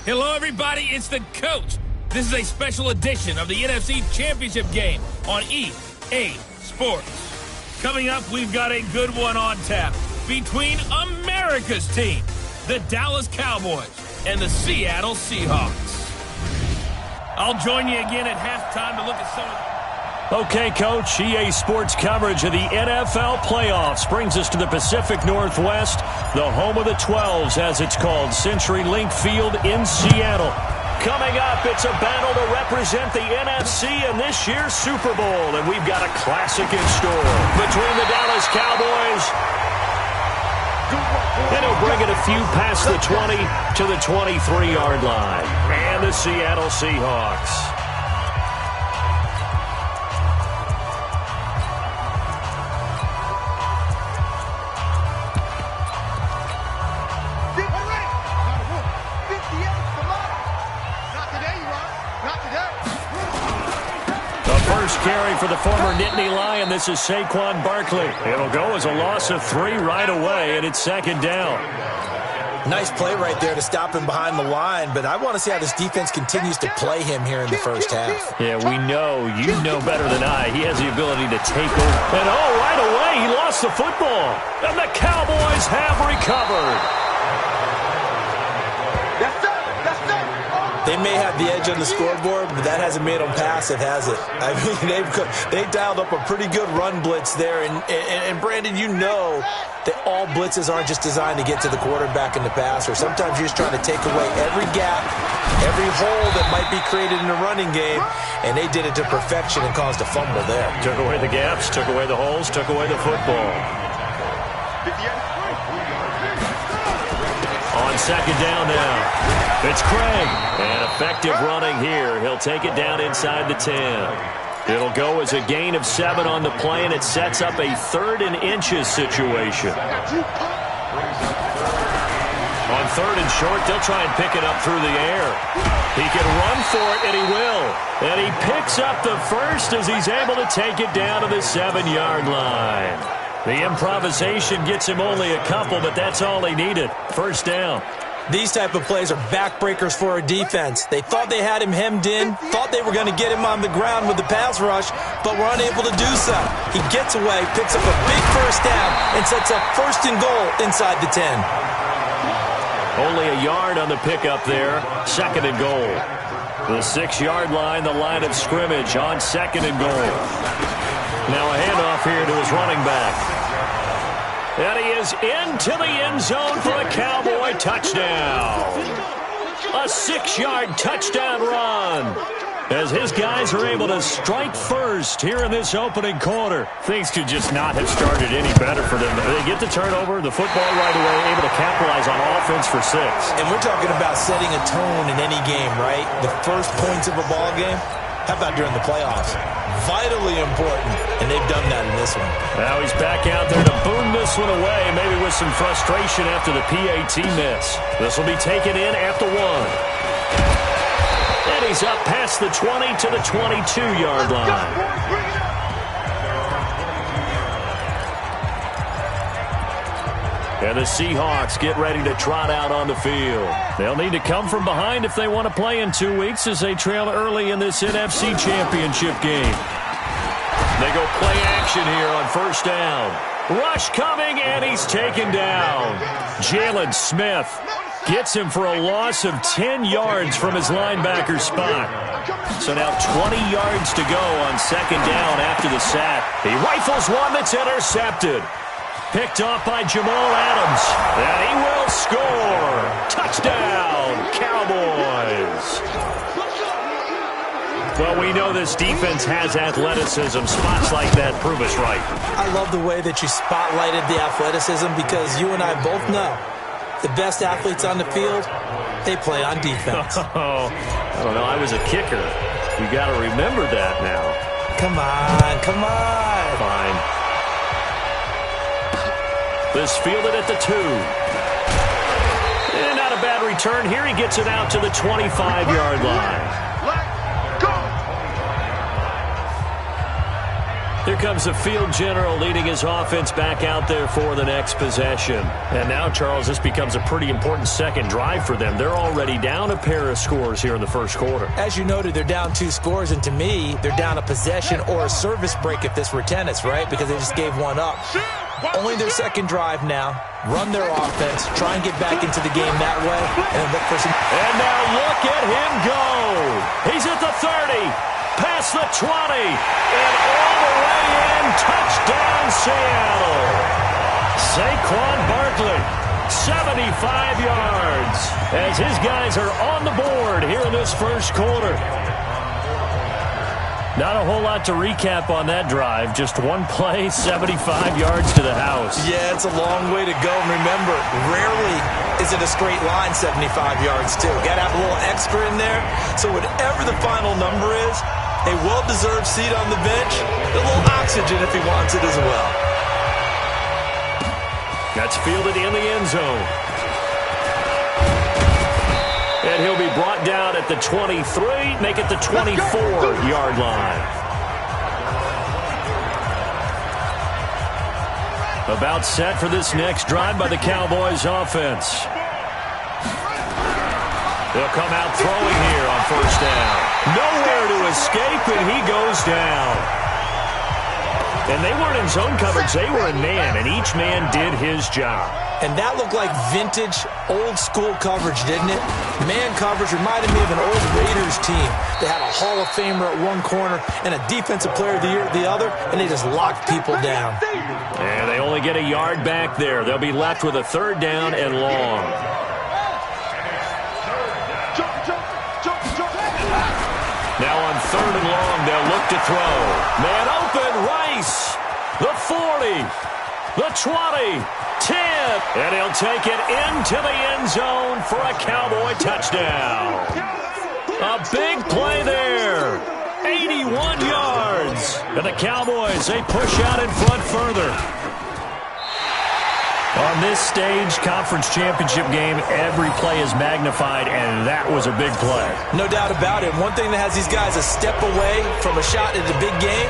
Hello, everybody. It's the coach. This is a special edition of the NFC Championship game on EA Sports. Coming up, we've got a good one on tap between America's team, the Dallas Cowboys, and the Seattle Seahawks. I'll join you again at halftime to look at some of the... Okay, Coach, EA Sports coverage of the NFL playoffs brings us to the Pacific Northwest, the home of the 12s, as it's called, CenturyLink Field in Seattle. Coming up, it's a battle to represent the NFC in this year's Super Bowl, and we've got a classic in store between the Dallas Cowboys, and he'll bring it a few past the 20 to the 23-yard line, and the Seattle Seahawks. Carry for the former Nittany Lion. This is Saquon Barkley. It'll go as a loss of 3 right away, and it's second down. Nice play right there to stop him behind the line, but I want to see how this defense continues to play him here in the first half. Yeah, we know. You know better than I. He has the ability to take over. And, right away, he lost the football. And the Cowboys have recovered. They may have the edge on the scoreboard, but that hasn't made them passive, has it? I mean, they've dialed up a pretty good run blitz there. And Brandon, you know that all blitzes aren't just designed to get to the quarterback and the passer. Sometimes you're just trying to take away every gap, every hole that might be created in the running game, and they did it to perfection and caused a fumble there. Took away the gaps, took away the holes, took away the football. On second down now. It's Craig, and effective running here. He'll take it down inside the 10. It'll go as a gain of 7 on the play, and it sets up a 3rd and inches situation. On 3rd and short, they'll try and pick it up through the air. He can run for it, and he will. And he picks up the first as he's able to take it down to the 7-yard line. The improvisation gets him only a couple, but that's all he needed. First down. These type of plays are backbreakers for a defense. They thought they had him hemmed in, thought they were going to get him on the ground with the pass rush, but were unable to do so. He gets away, picks up a big first down, and sets up 1st and goal inside the 10. Only a yard on the pickup there. 2nd and goal. The 6-yard line, the line of scrimmage on 2nd and goal. Now a handoff here to his running back. And he is into the end zone for a Cowboy touchdown. A 6-yard touchdown run. As his guys are able to strike first here in this opening quarter. Things could just not have started any better for them. They get the turnover, the football right away, able to capitalize on offense for 6. And we're talking about setting a tone in any game, right? The first points of a ball game. How about during the playoffs? Vitally important, and they've done that in this one. Now he's back out there to boom this one away, maybe with some frustration after the PAT miss. This will be taken in at the 1. And he's up past the 20 to the 22-yard line. And the Seahawks get ready to trot out on the field. They'll need to come from behind if they want to play in 2 weeks as they trail early in this NFC Championship game. They go play action here on 1st down. Rush coming, and he's taken down. Jalen Smith gets him for a loss of 10 yards from his linebacker spot. So now 20 yards to go on 2nd down after the sack. He rifles one that's intercepted. Picked off by Jamal Adams. And he will score. Touchdown, Cowboys. Well, we know this defense has athleticism. Spots like that prove us right. I love the way that you spotlighted the athleticism because you and I both know the best athletes on the field, they play on defense. Oh, I don't know. I was a kicker. You got to remember that now. Come on, come on. Fine. This fielded at the 2. And not a bad return here. He gets it out to the 25-yard line. Here comes the field general leading his offense back out there for the next possession. And now, Charles, this becomes a pretty important second drive for them. They're already down a pair of scores here in the first quarter. As you noted, they're down 2 scores, and to me, they're down a possession or a service break if this were tennis, right? Because they just gave one up. Only their second drive now. Run their offense, try and get back into the game that way, and then look for some... And now look at him go. He's at the 30. Past the 20, and all the way in, touchdown Seattle. Saquon Barkley, 75 yards, as his guys are on the board here in this first quarter. Not a whole lot to recap on that drive. Just one play, 75 yards to the house. Yeah, it's a long way to go. And remember, rarely is it a straight line 75 yards, too. Got to have a little extra in there. So whatever the final number is, a well-deserved seat on the bench, a little oxygen if he wants it as well. That's fielded in the end zone. And he'll be brought down at the 23, make it the 24-yard line. About set for this next drive by the Cowboys offense. They'll come out throwing here on first down. Nowhere to escape, and he goes down. And they weren't in zone coverage. They were in man, and each man did his job. And that looked like vintage, old-school coverage, didn't it? Man coverage reminded me of an old Raiders team. They had a Hall of Famer at one corner and a Defensive Player of the Year at the other, and they just locked people down. And they only get a yard back there. They'll be left with a third down and long. Now on third and long, they'll look to throw. Man open, Rice. The 40, the 20, 10. And he'll take it into the end zone for a Cowboy touchdown. A big play there. 81 yards. And the Cowboys, they push out in front further. On this stage, conference championship game, every play is magnified, and that was a big play. No doubt about it. One thing that has these guys a step away from a shot at the big game,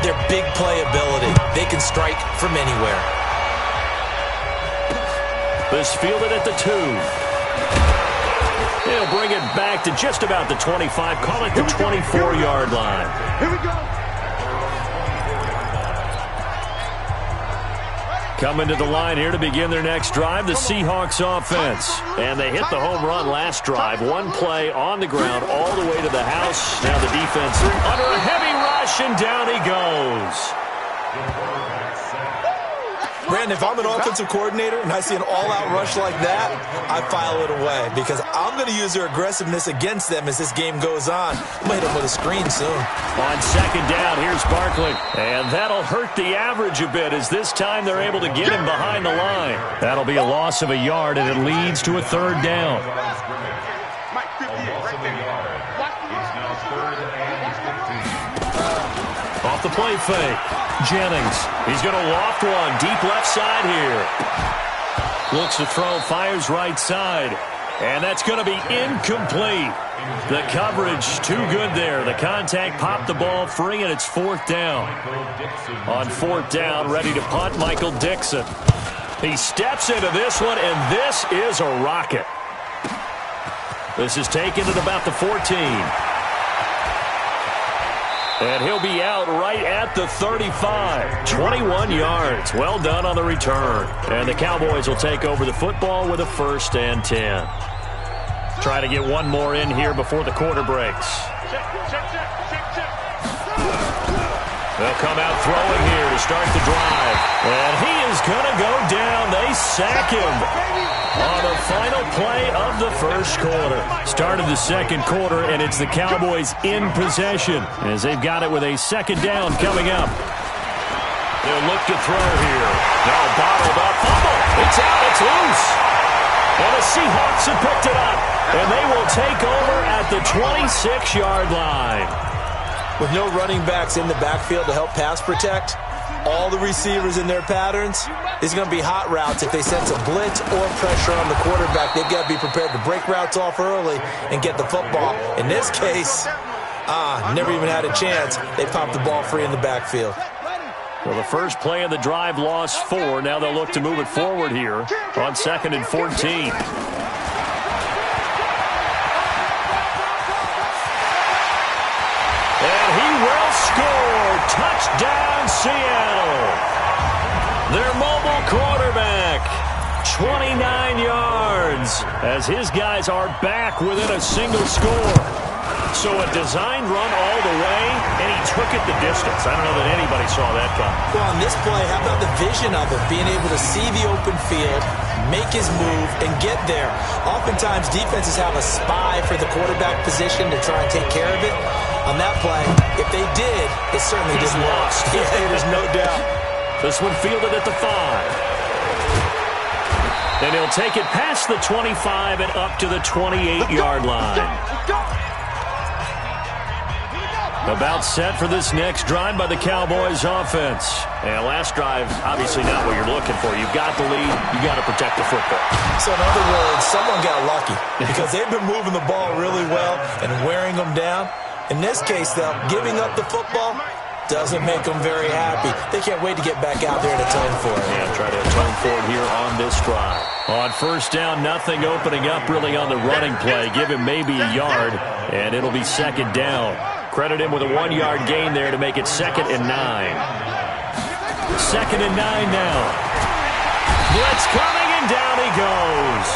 their big play ability. They can strike from anywhere. This fielded at the 2. He'll bring it back to just about the 25. Call it the 24-yard line. Here we go. Coming to the line here to begin their next drive, the Seahawks offense. And they hit the home run last drive. One play on the ground all the way to the house. Now the defense under a heavy rush, and down he goes. Brandon, if I'm an offensive coordinator and I see an all-out rush like that, I file it away because I'm going to use their aggressiveness against them as this game goes on. I'm going to hit them with a screen soon. On second down, here's Barkley. And that'll hurt the average a bit as this time they're able to get him behind the line. That'll be a loss of a yard, and it leads to a third down. Off the play fake. Jennings, he's going to loft one deep left side here. Looks to throw, fires right side. And that's going to be incomplete. The coverage too good there. The contact popped the ball free, and it's fourth down. On fourth down, ready to punt, Michael Dixon. He steps into this one, and this is a rocket. This is taken at about the 14. And he'll be out right at the 35. 21 yards. Well done on the return. And the Cowboys will take over the football with a 1st and 10. Try to get one more in here before the quarter breaks. They'll come out throwing here to start the drive. And he is going to go down. They sack him on the final play of the first quarter. Start of the second quarter, and it's the Cowboys in possession as they've got it with a second down coming up. They'll look to throw here. Now bottled up. Fumble. It's out. It's loose. And the Seahawks have picked it up. And they will take over at the 26-yard line. With no running backs in the backfield to help pass protect, all the receivers in their patterns, it's going to be hot routes. If they sense a blitz or pressure on the quarterback, they've got to be prepared to break routes off early and get the football. In this case, never even had a chance. They popped the ball free in the backfield. Well, the first play of the drive lost 4. Now they'll look to move it forward here on 2nd and 14. And he will score. Touchdown, Seattle. Their mobile quarterback, 29 yards, as his guys are back within a single score. So a designed run all the way, and he took it the distance. I don't know that anybody saw that coming. Well, on this play, how about the vision of it? Being able to see the open field, make his move, and get there. Oftentimes, defenses have a spy for the quarterback position to try and take care of it. On that play, if they did, it certainly didn't work. Yeah, there's no doubt. This one fielded at the 5. And he'll take it past the 25 and up to the 28-yard line. About set for this next drive by the Cowboys offense. And last drive, obviously not what you're looking for. You've got the lead. You've got to protect the football. So in other words, someone got lucky because they've been moving the ball really well and wearing them down. In this case, though, giving up the football doesn't make them very happy. They can't wait to get back out there and atone for it. Yeah, try to atone for it here on this drive. On first down, nothing opening up really on the running play. Give him maybe a yard, and it'll be 2nd down. Credit him with a 1-yard gain there to make it 2nd and 9. 2nd and 9 now. Blitz coming, and down he goes.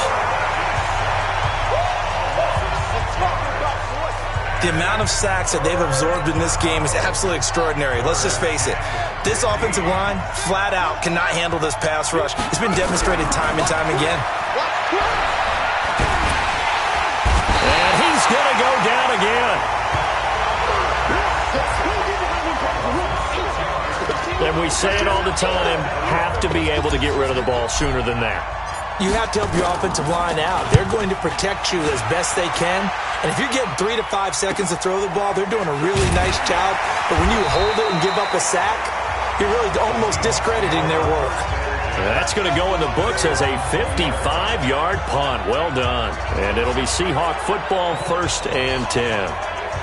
The amount of sacks that they've absorbed in this game is absolutely extraordinary. Let's just face it. This offensive line, flat out, cannot handle this pass rush. It's been demonstrated time and time again. And he's going to go down again. And we say it all the time, have to be able to get rid of the ball sooner than that. You have to help your offensive line out. They're going to protect you as best they can. And if you're getting 3 to 5 seconds to throw the ball, they're doing a really nice job. But when you hold it and give up a sack, you're really almost discrediting their work. That's going to go in the books as a 55-yard punt. Well done. And it'll be Seahawk football, 1st and 10.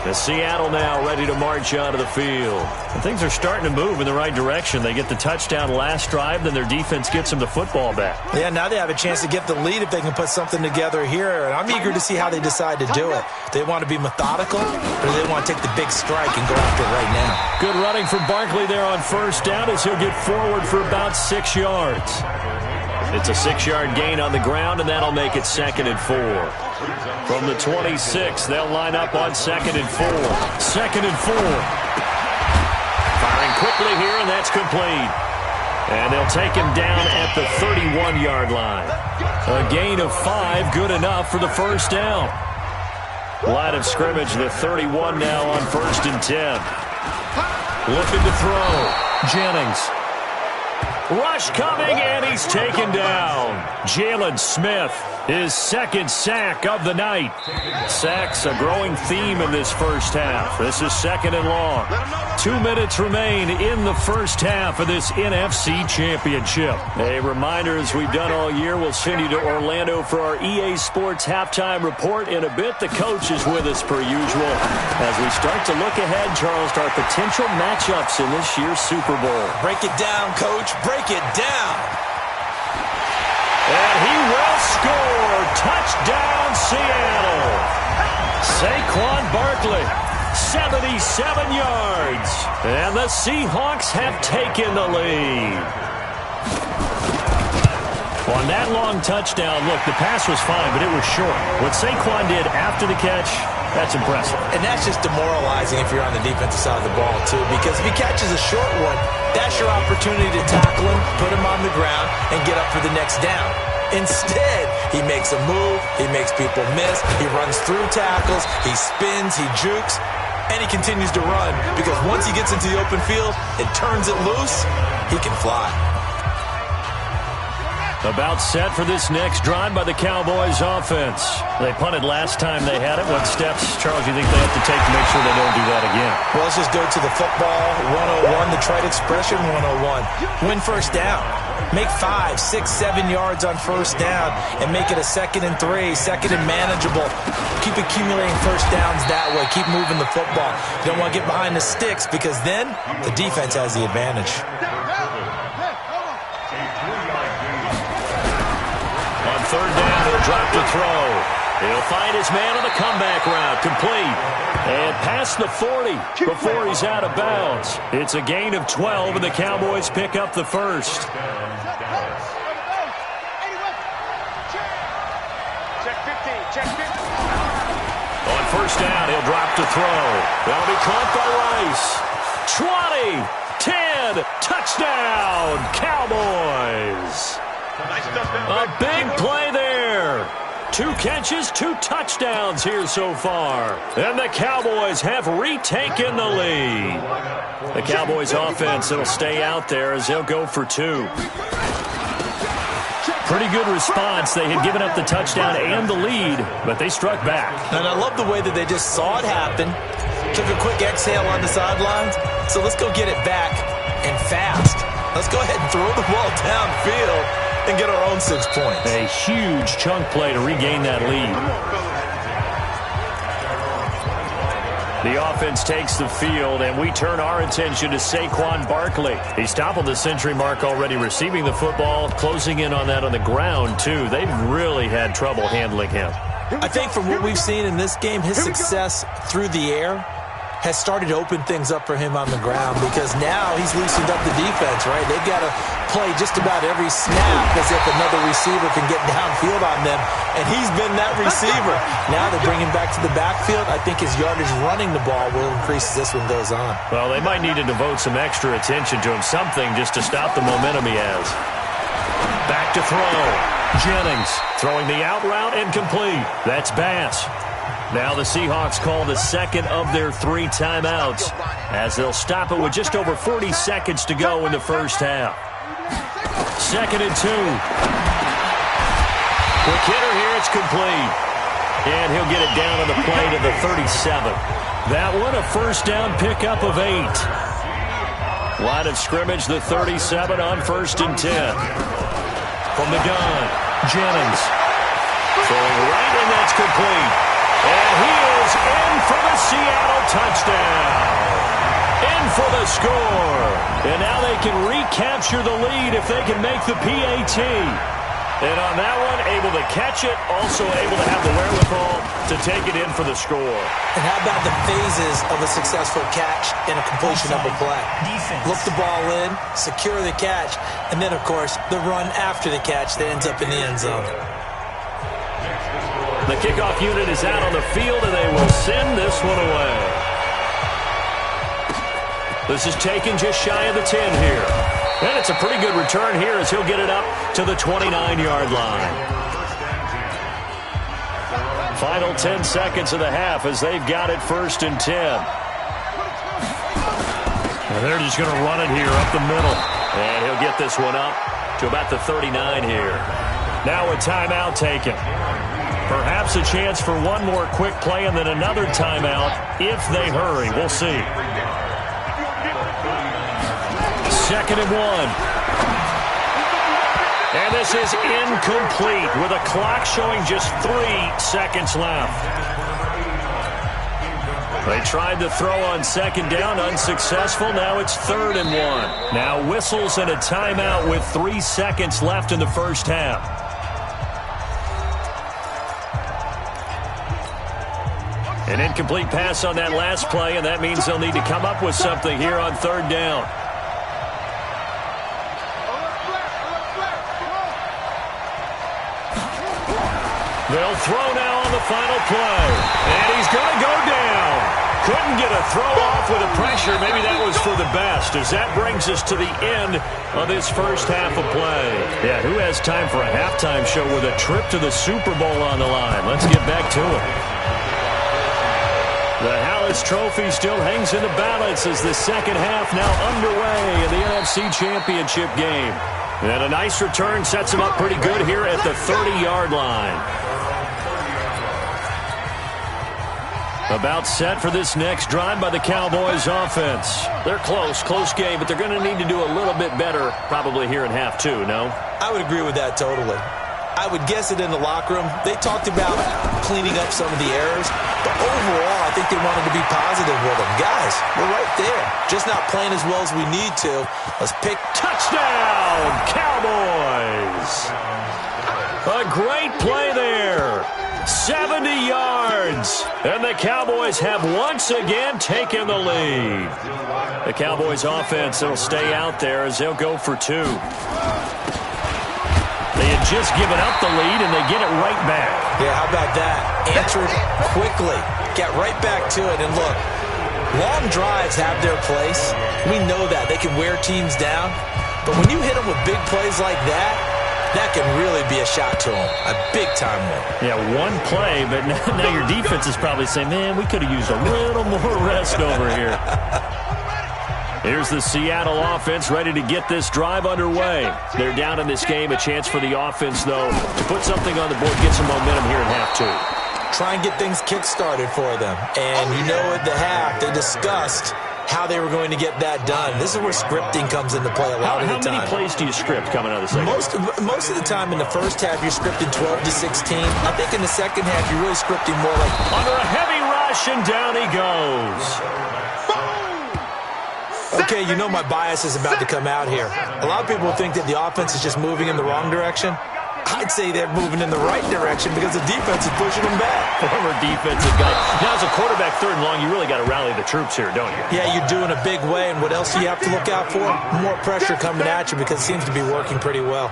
The Seattle now ready to march out of the field. And things are starting to move in the right direction. They get the touchdown last drive, then their defense gets them the football back. Yeah, now they have a chance to get the lead if they can put something together here. And I'm eager to see how they decide to do it. Do they want to be methodical, or do they want to take the big strike and go after it right now? Good running from Barkley there on first down as he'll get forward for about 6 yards. It's a 6-yard gain on the ground, and that'll make it 2nd and 4. From the 26, they'll line up on 2nd and 4. 2nd and 4. Firing quickly here, and that's complete. And they'll take him down at the 31-yard line. A gain of 5, good enough for the first down. Line of scrimmage, the 31 now on 1st and 10. Looking to throw. Jennings. Rush coming, and he's taken down. Jalen Smith, his 2nd sack of the night. Sacks a growing theme in this first half. This is 2nd and long. 2 minutes remain in the first half of this NFC Championship. A reminder, as we've done all year, we'll send you to Orlando for our EA Sports halftime report in a bit. The coach is with us per usual as we start to look ahead, Charles, to our potential matchups in this year's Super Bowl. Break it down, Coach. Break it down. And he will score. Touchdown, Seattle. Saquon Barkley, 77 yards. And the Seahawks have taken the lead. On that long touchdown, look, the pass was fine, but it was short. What Saquon did after the catch, that's impressive. And that's just demoralizing if you're on the defensive side of the ball, too, because if he catches a short one, that's your opportunity to tackle him, put him on the ground, and get up for the next down. Instead, he makes a move, he makes people miss, he runs through tackles, he spins, he jukes, and he continues to run, because once he gets into the open field and turns it loose, he can fly. About set for this next drive by the Cowboys offense. They punted last time they had it. What steps, Charles, do you think they have to take to make sure they don't do that again? Well, let's just go to the football 101, the trite expression 101. Win first down. Make 5, 6, 7 yards on first down and make it a 2nd and 3, 2nd and manageable. Keep accumulating first downs that way. Keep moving the football. You don't want to get behind the sticks because then the defense has the advantage. third down, he'll drop to throw. He'll find his man on the comeback route, complete. And past the 40 before he's out of bounds. It's a gain of 12, and the Cowboys pick up the first. On first down, he'll drop to throw. That'll be caught by Rice. 20, 10, touchdown, Cowboys. A big play there. 2 catches, 2 touchdowns here so far. And the Cowboys have retaken the lead. The Cowboys offense will stay out there as they'll go for 2. Pretty good response. They had given up the touchdown and the lead, but they struck back. And I love the way that they just saw it happen, took a quick exhale on the sidelines. So let's go get it back and fast. Let's go ahead and throw the ball downfield and get our own 6 points. A huge chunk play to regain that lead. The offense takes the field, and we turn our attention to Saquon Barkley. He's toppled the century mark already receiving the football, closing in on that on the ground, too. They've really had trouble handling him. I think from what we've seen in this game, his success through the air has started to open things up for him on the ground, because now he's loosened up the defense, right? They've got to play just about every snap as if another receiver can get downfield on them, and he's been that receiver. Now they bring him back to the backfield. I think his yardage running the ball will increase as this one goes on. Well, they might need to devote some extra attention to him, something just to stop the momentum he has. Back to throw. Jennings throwing the out route incomplete. That's Bass. Now the Seahawks call the second of their 3 timeouts as they'll stop it with just over 40 seconds to go in the first half. 2nd and 2. Quick hitter here, it's complete. And he'll get it down on the play to the 37. That one a first down pickup of 8. Line of scrimmage, the 37 on 1st and 10. From the gun, Jennings. Throwing right, and that's complete. And he is in for the Seattle touchdown. In for the score. And now they can recapture the lead if they can make the PAT. And on that one, able to catch it, also able to have the wherewithal to take it in for the score. And how about the phases of a successful catch and a completion of a play? Look the ball in, secure the catch, and then, of course, the run after the catch that ends up in the end zone. The kickoff unit is out on the field, and they will send this one away. This is taken just shy of the 10 here. And it's a pretty good return here as he'll get it up to the 29-yard line. Final 10 seconds of the half as they've got it 1st and 10. And they're just going to run it here up the middle. And he'll get this one up to about the 39 here. Now a timeout taken. Perhaps a chance for one more quick play and then another timeout if they hurry. We'll see. 2nd and 1. And this is incomplete with a clock showing just 3 seconds left. They tried to throw on 2nd down, unsuccessful. Now it's 3rd and 1. Now whistles and a timeout with 3 seconds left in the first half. An incomplete pass on that last play, and that means they'll need to come up with something here on 3rd down. They'll throw now on the final play. And he's going to go down. Couldn't get a throw off with the pressure. Maybe that was for the best, as that brings us to the end of this first half of play. Yeah, who has time for a halftime show with a trip to the Super Bowl on the line? Let's get back to it. The Hallis Trophy still hangs in the balance as the second half now underway in the NFC Championship game. And a nice return sets him up pretty good here at the 30-yard line. About set for this next drive by the Cowboys offense. They're close game, but they're going to need to do a little bit better probably here in half 2, no? I would agree with that totally. I would guess it in the locker room. They talked about cleaning up some of the errors, but overall, I think they wanted to be positive with them. Guys, we're right there. Just not playing as well as we need to. Let's pick. Touchdown, Cowboys! A great play there. 70 yards. And the Cowboys have once again taken the lead. The Cowboys offense will stay out there as they'll go for 2. They had just given up the lead, and they get it right back. Yeah, how about that? Answered quickly. Get right back to it. And look, long drives have their place. We know that. They can wear teams down. But when you hit them with big plays like that, that can really be a shot to them. A big-time one. Yeah, one play, but now your defense is probably saying, man, we could have used a little more rest over here. Here's the Seattle offense ready to get this drive underway. They're down in this game. A chance for the offense, though, to put something on the board, get some momentum here in half 2. Try and get things kick-started for them. And you know at the half, they discussed how they were going to get that done. This is where scripting comes into play a lot of the time. How many plays do you script coming out of the second? Most of the time in the first half, you're scripting 12 to 16. I think in the second half, you're really scripting more like... Under a heavy rush, and down he goes. Okay, you know my bias is about to come out here. A lot of people think that the offense is just moving in the wrong direction. I'd say they're moving in the right direction because the defense is pushing them back. Former defensive guy. Now, as a quarterback, 3rd and long, you really got to rally the troops here, don't you? Yeah, you're doing a big way, and what else do you have to look out for? More pressure coming at you because it seems to be working pretty well.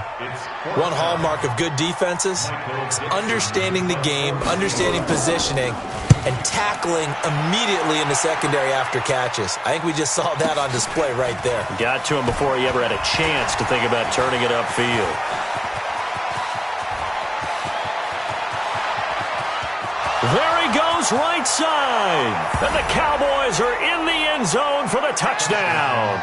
One hallmark of good defenses is understanding the game, understanding positioning, and tackling immediately in the secondary after catches. I think we just saw that on display right there. Got to him before he ever had a chance to think about turning it upfield. There he goes, right side. And the Cowboys are in the end zone for the touchdown.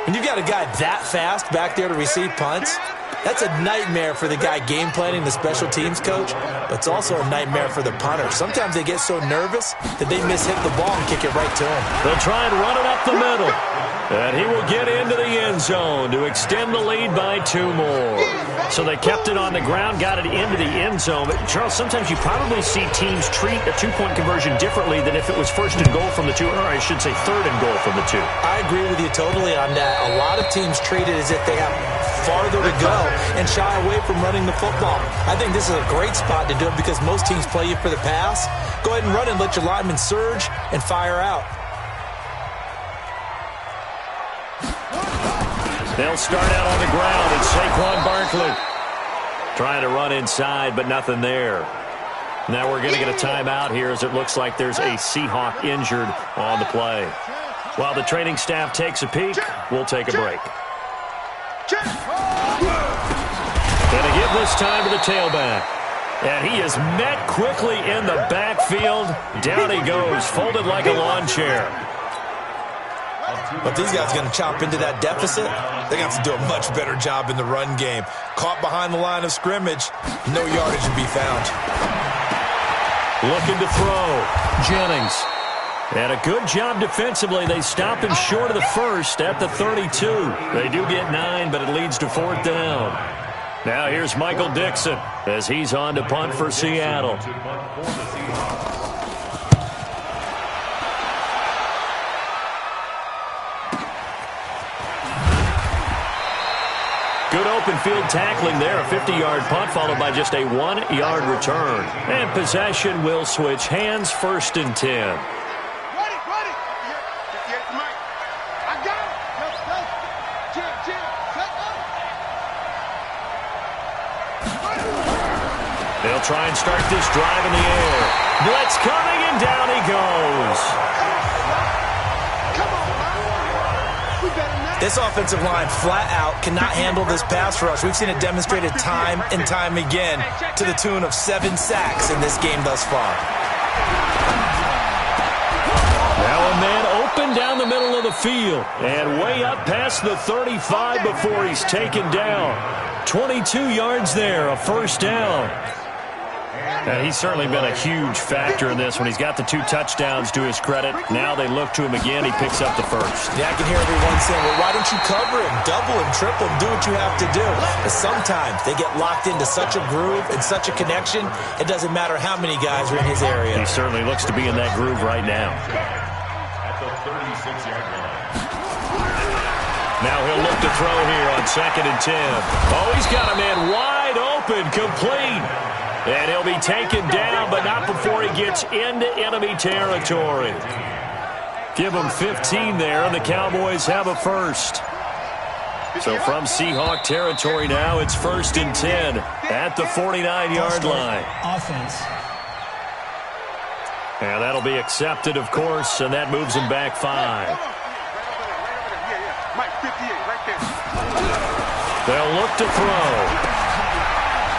When you've got a guy that fast back there to receive punts, that's a nightmare for the guy game planning, the special teams coach, but it's also a nightmare for the punter. Sometimes they get so nervous that they mishit the ball and kick it right to him. They'll try and run it up the middle. And he will get into the end zone to extend the lead by 2 more. So they kept it on the ground, got it into the end zone. But, Charles, sometimes you probably see teams treat a 2-point conversion differently than if it was 1st and goal from the 2, or I should say 3rd and goal from the 2. I agree with you totally on that. A lot of teams treat it as if they have farther to go and shy away from running the football. I think this is a great spot to do it because most teams play you for the pass. Go ahead and run and let your linemen surge and fire out. They'll start out on the ground, and Saquon Barkley trying to run inside, but nothing there. Now we're going to get a timeout here as it looks like there's a Seahawk injured on the play. While the training staff takes a peek, we'll take a break. And a give this time to the tailback. And he is met quickly in the backfield. Down he goes, folded like a lawn chair. But these guys are going to chop into that deficit. They're going to have to do a much better job in the run game. Caught behind the line of scrimmage, no yardage to be found. Looking to throw, Jennings. And a good job defensively. They stop him short of the first at the 32. They do get 9, but it leads to 4th down. Now here's Michael Dixon as he's on to punt for Seattle. Good open field tackling there. A 50-yard punt followed by just a 1-yard return. And possession will switch hands, 1st and 10. They'll try and start this drive in the air. Blitz coming, and down he goes. This offensive line flat out cannot handle this pass rush. We've seen it demonstrated time and time again to the tune of 7 sacks in this game thus far. Now a man open down the middle of the field and way up past the 35 before he's taken down. 22 yards there, a 1st down. And he's certainly been a huge factor in this when he's got the 2 touchdowns to his credit. Now they look to him again. He picks up the 1st. Yeah, I can hear everyone saying, well, why don't you cover him, double him, triple him, do what you have to do. But sometimes they get locked into such a groove and such a connection, it doesn't matter how many guys are in his area. He certainly looks to be in that groove right now. At the 36-yard line. Now he'll look to throw here on 2nd and 10. Oh, he's got a man wide open, complete. And he'll be taken down, but not before he gets into enemy territory. Give him 15 there, and the Cowboys have a first. So from Seahawk territory now, it's 1st and 10 at the 49-yard line. Offense. And that'll be accepted, of course, and that moves him back 5. They'll look to throw.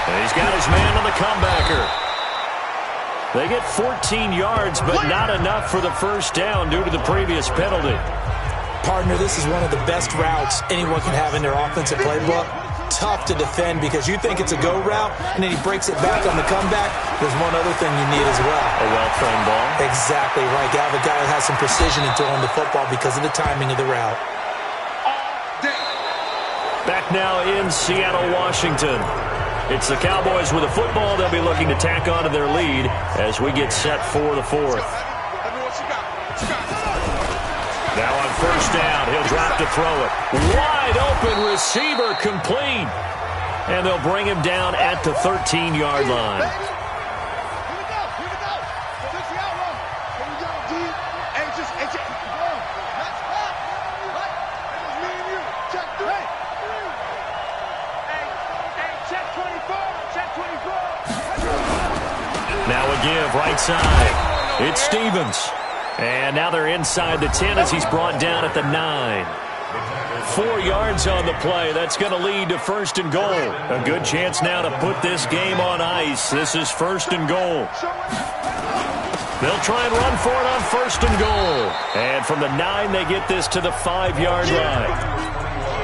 And he's got his man on the comebacker. They get 14 yards, but not enough for the first down due to the previous penalty. Partner, this is one of the best routes anyone can have in their offensive playbook. Tough to defend because you think it's a go route, and then he breaks it back on the comeback. There's one other thing you need as well. A well-trained ball. Exactly right. You have a guy who has some precision in throwing the football because of the timing of the route. Back now in Seattle, Washington. It's the Cowboys with a football. They'll be looking to tack on to their lead as we get set for the 4th. Now on 1st down, he'll drop to throw it. Wide open receiver, complete. And they'll bring him down at the 13-yard line. Now a give right side. It's Stevens. And now they're inside the 10 as he's brought down at the 9. 4 yards on the play. That's going to lead to 1st and goal. A good chance now to put this game on ice. This is 1st and goal. They'll try and run for it on 1st and goal. And from the 9, they get this to the 5-yard line.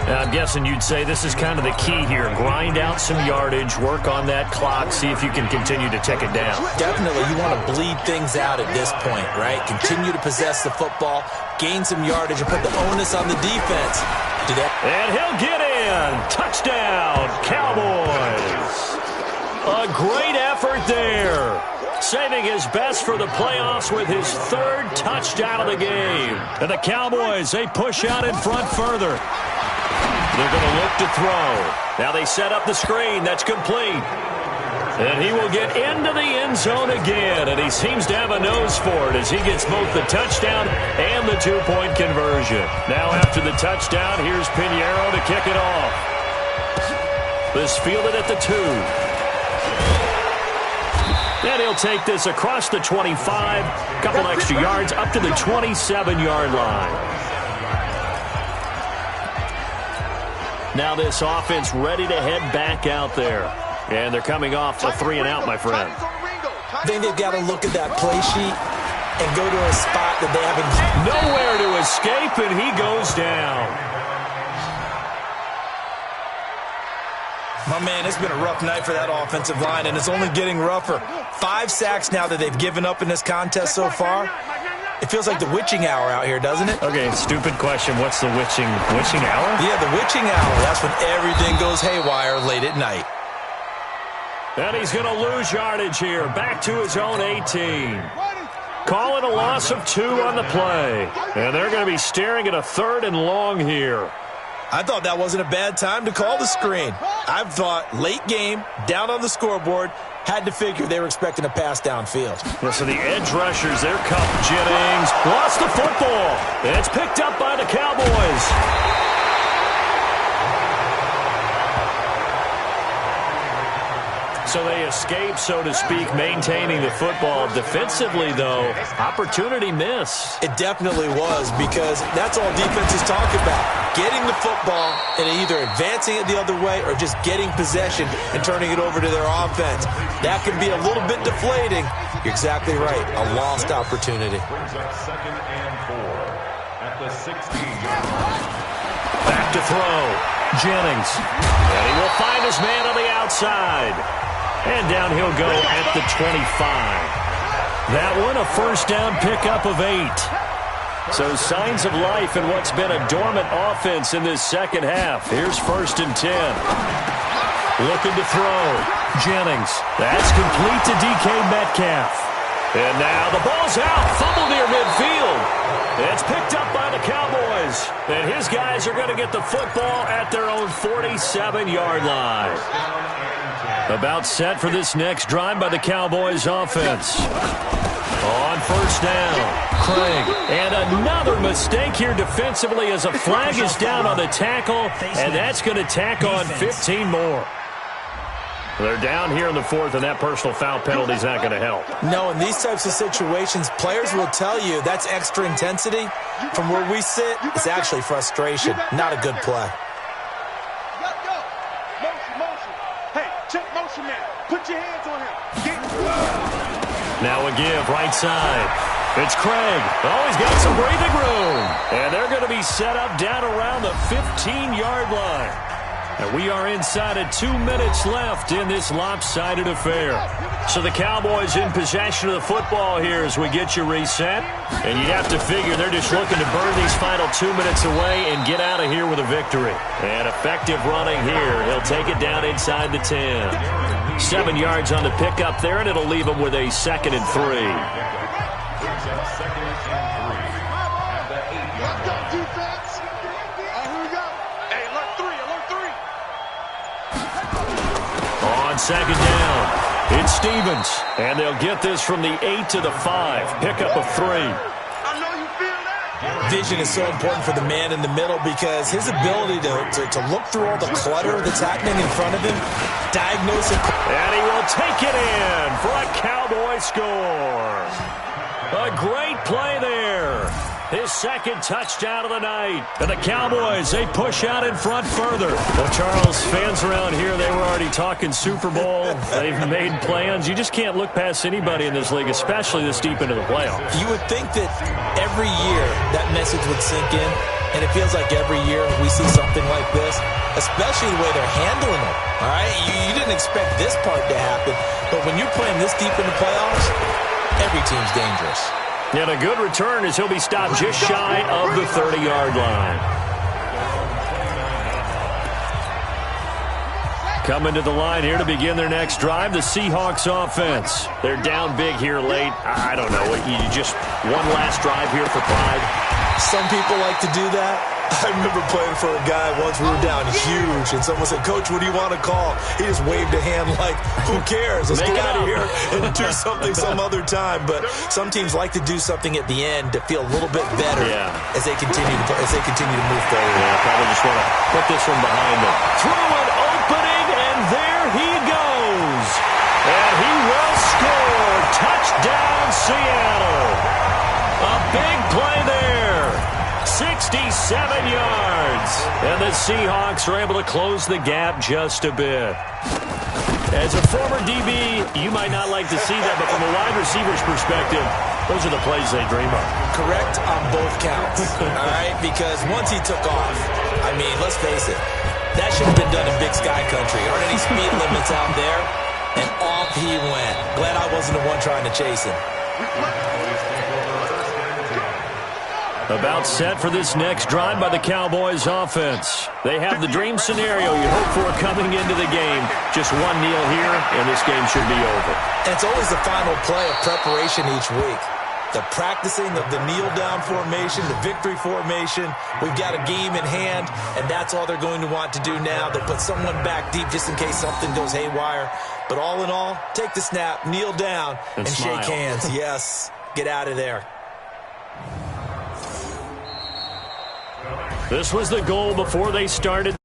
Now, I'm guessing you'd say this is kind of the key here. Grind out some yardage, work on that clock, see if you can continue to tick it down. Definitely. You want to bleed things out at this point, right? Continue to possess the football, gain some yardage, and put the onus on the defense. Do that. And he'll get in. Touchdown, Cowboys. A great effort there. Saving his best for the playoffs with his 3rd touchdown of the game. And the Cowboys, they push out in front further. They're going to look to throw. Now they set up the screen. That's complete. And he will get into the end zone again. And he seems to have a nose for it as he gets both the touchdown and the 2-point conversion. Now after the touchdown, here's Pinheiro to kick it off. This fielded at the 2. And he'll take this across the 25. Couple extra yards up to the 27-yard line. Now this offense ready to head back out there. And they're coming off a 3-and-out, my friend. I think they've got to look at that play sheet and go to a spot that they haven't. Nowhere to escape, and he goes down. My man, it's been a rough night for that offensive line, and it's only getting rougher. 5 sacks now that they've given up in this contest so far. It feels like the witching hour out here, doesn't it? Okay, stupid question. What's the witching hour? Yeah, the witching hour. That's when everything goes haywire late at night. And he's going to lose yardage here. Back to his own 18. Calling a loss of 2 on the play. And they're going to be staring at a 3rd and long here. I thought that wasn't a bad time to call the screen. I thought late game, down on the scoreboard, had to figure they were expecting a pass downfield. Well, so the edge rushers, they're Cup Jennings. Lost the football. And it's picked up by the Cowboys. So they escape, so to speak, maintaining the football. Defensively, though, opportunity miss. It definitely was, because that's all defenses talk about. Getting the football and either advancing it the other way or just getting possession and turning it over to their offense. That can be a little bit deflating. You're exactly right. A lost opportunity. Second and 4 at the 16-yard line. Back to throw. Jennings. And he will find his man on the outside. And down he'll go at the 25. That one a first down pickup of 8. So signs of life in what's been a dormant offense in this second half. Here's 1st and 10. Looking to throw. Jennings. That's complete to DK Metcalf. And now the ball's out. Fumble near midfield. It's picked up by the Cowboys. And his guys are going to get the football at their own 47-yard line. About set for this next drive by the Cowboys offense. On first down, Craig. And another mistake here defensively as a flag is down on the tackle. And that's going to tack on 15 more. They're down here in the fourth, and that personal foul penalty is not going to help. No, in these types of situations, players will tell you that's extra intensity. From where we sit, it's actually frustration. Not a good play. Motion. Hey, check motion man. Put your hands on him. Now a give, right side. It's Craig. Oh, he's got some breathing room. And they're going to be set up down around the 15-yard line. And we are inside of 2 minutes left in this lopsided affair. So the Cowboys in possession of the football here as we get you reset. And you'd have to figure they're just looking to burn these final 2 minutes away and get out of here with a victory. And effective running here. He'll take it down inside the 10. 7 yards on the pickup there, and it'll leave him with a 2nd and 3. Second down, it's Stevens, and they'll get this from the 8 to the 5, pickup of 3. Vision is so important for the man in the middle because his ability to look through all the clutter that's happening in front of him, diagnose it. And he will take it in for a Cowboy score. A great play there. His second touchdown of the night. And the Cowboys, they push out in front further. Well, Charles, fans around here, they were already talking Super Bowl. They've made plans. You just can't look past anybody in this league, especially this deep into the playoffs. You would think that every year that message would sink in, and it feels like every year we see something like this, especially the way they're handling it. All right? You didn't expect this part to happen, but when you're playing this deep in the playoffs, every team's dangerous. And a good return as he'll be stopped just shy of the 30-yard line. Coming to the line here to begin their next drive, the Seahawks offense. They're down big here late. I don't know. You just one last drive here for pride. Some people like to do that. I remember playing for a guy once. We were down huge, and someone said, "Coach, what do you want to call?" He just waved a hand like, "Who cares? Let's get out of here and do something some other time." But some teams like to do something at the end to feel a little bit better as they continue to move forward. Yeah, probably just want to put this one behind them. Through an opening, and there he goes. And he will score. Touchdown, Seattle. A big play there. 67 yards. And the Seahawks are able to close the gap just a bit. As a former DB, you might not like to see that, but from a wide receiver's perspective, those are the plays they dream of. Correct on both counts. All right? Because once he took off, I mean, let's face it, that should have been done in Big Sky Country. Aren't any speed limits out there? And off he went. Glad I wasn't the one trying to chase him. About set for this next drive by the Cowboys offense. They have the dream scenario you hope for coming into the game. Just one kneel here, and this game should be over. And it's always the final play of preparation each week. The practicing of the kneel-down formation, the victory formation. We've got a game in hand, and that's all they're going to want to do now. They put someone back deep just in case something goes haywire. But all in all, take the snap, kneel down, and shake hands. Yes, get out of there. This was the goal before they started